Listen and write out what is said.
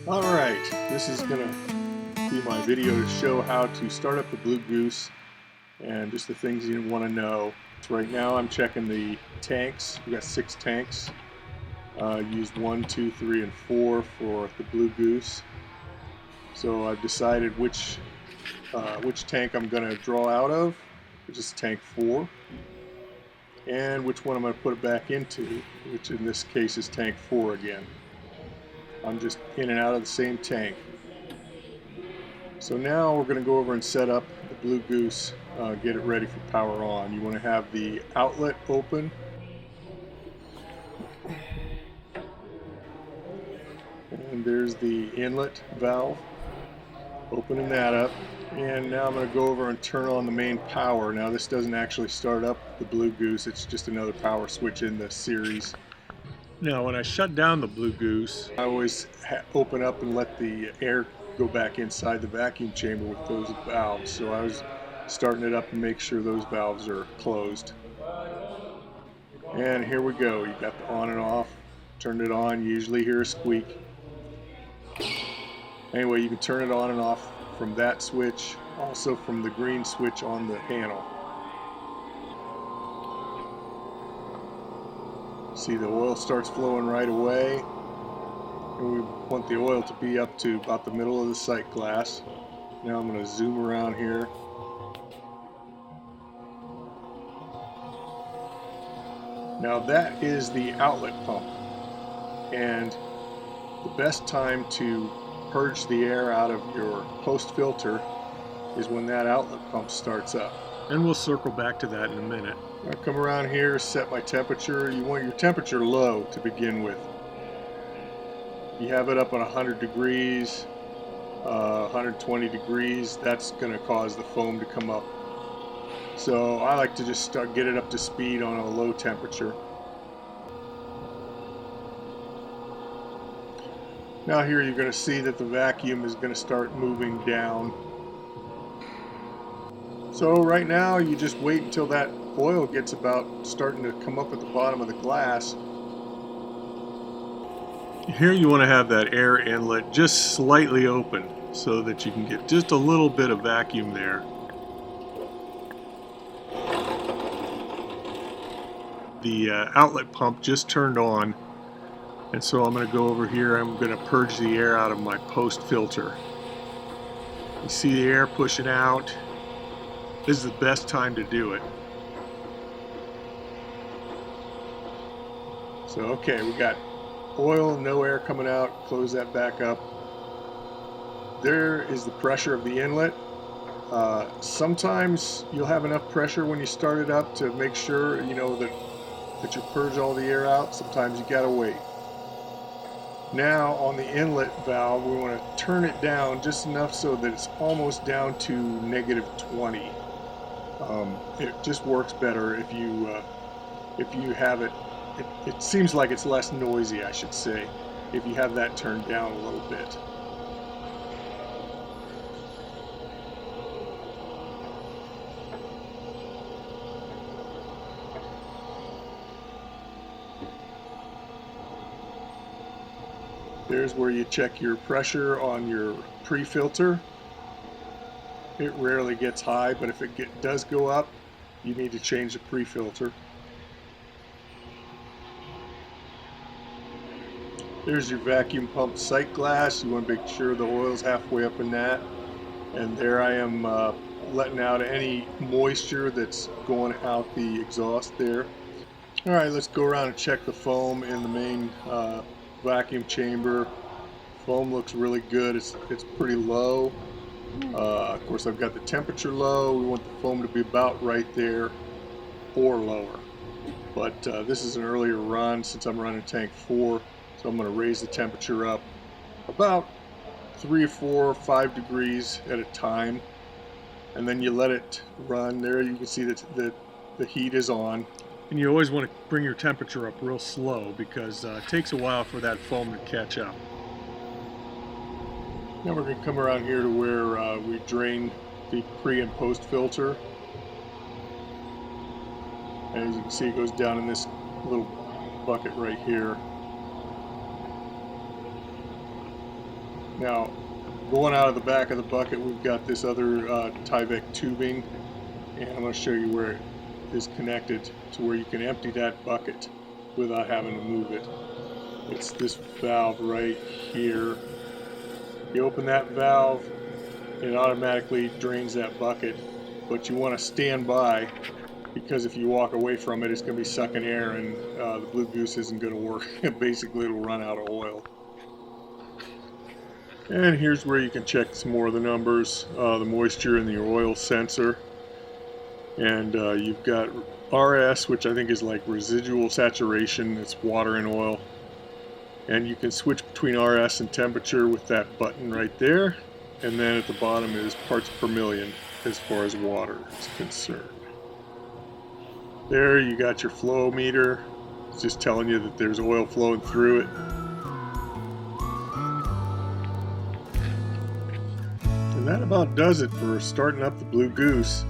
Alright, this is going to be my video to show how to start up the Blue Goose and just the things you want to know. So right now I'm checking the tanks. We got 6 tanks. Used 1, 2, 3, and 4 for the Blue Goose. So I've decided which tank I'm going to draw out of, which is tank 4, and which one I'm going to put it back into, which in this case is tank 4 again. I'm just in and out of the same tank. So now we're going to go over and set up the Blue Goose, get it ready for power on. You want to have the outlet open. And there's the inlet valve. Opening that up. And now I'm going to go over and turn on the main power. Now this doesn't actually start up the Blue Goose, it's just another power switch in the series. Now when I shut down the Blue Goose, I always open up and let the air go back inside the vacuum chamber with those valves. So I was starting it up and make sure those valves are closed. And here we go. You got the on and off. Turned it on. You usually hear a squeak. Anyway, you can turn it on and off from that switch, also from the green switch on the panel. See, the oil starts flowing right away, and we want the oil to be up to about the middle of the sight glass. Now I'm going to zoom around here. Now that is the outlet pump, and the best time to purge the air out of your post filter is when that outlet pump starts up. And we'll circle back to that in a minute. I come around here, set my temperature. You want your temperature low to begin with. You have it up on 100 degrees, 120 degrees, that's going to cause the foam to come up. So I like to just get it up to speed on a low temperature. Now here you're going to see that the vacuum is going to start moving down. So right now you just wait until that oil gets about starting to come up at the bottom of the glass. Here you want to have that air inlet just slightly open so that you can get just a little bit of vacuum there. The outlet pump just turned on, and so I'm going to go over here. I'm going to purge the air out of my post filter. You see the air pushing out. This is the best time to do it. So okay, we got oil, no air coming out. Close that back up. There is the pressure of the inlet. Sometimes you'll have enough pressure when you start it up to make sure you know that you purge all the air out. Sometimes you gotta wait. Now on the inlet valve, we want to turn it down just enough so that it's almost down to -20. It just works better if you have it. It seems like it's less noisy, I should say, if you have that turned down a little bit. There's where you check your pressure on your pre-filter. It rarely gets high, but if it does go up, you need to change the pre-filter. There's your vacuum pump sight glass. You want to make sure the oil's halfway up in that. And there I am letting out any moisture that's going out the exhaust there. Alright, let's go around and check the foam in the main vacuum chamber. Foam looks really good. It's pretty low. Of course, I've got the temperature low. We want the foam to be about right there or lower. But this is an earlier run since I'm running tank 4, so I'm going to raise the temperature up about 3, 4, 5 degrees at a time, and then you let it run. There you can see that the heat is on. And you always want to bring your temperature up real slow because it takes a while for that foam to catch up. Now we're going to come around here to where we drain the pre and post filter. And as you can see, it goes down in this little bucket right here. Now, going out of the back of the bucket, we've got this other Tyvek tubing, and I'm going to show you where it is connected to where you can empty that bucket without having to move it. It's this valve right here. You open that valve, it automatically drains that bucket, but you want to stand by, because if you walk away from it, it's going to be sucking air, and the Blue Goose isn't going to work. Basically, it'll run out of oil. And here's where you can check some more of the numbers, the moisture in the oil sensor. And you've got RS, which I think is like residual saturation. It's water and oil. And you can switch between RS and temperature with that button right there. And then at the bottom is parts per million as far as water is concerned. There you got your flow meter. It's just telling you that there's oil flowing through it. And that about does it for starting up the Blue Goose.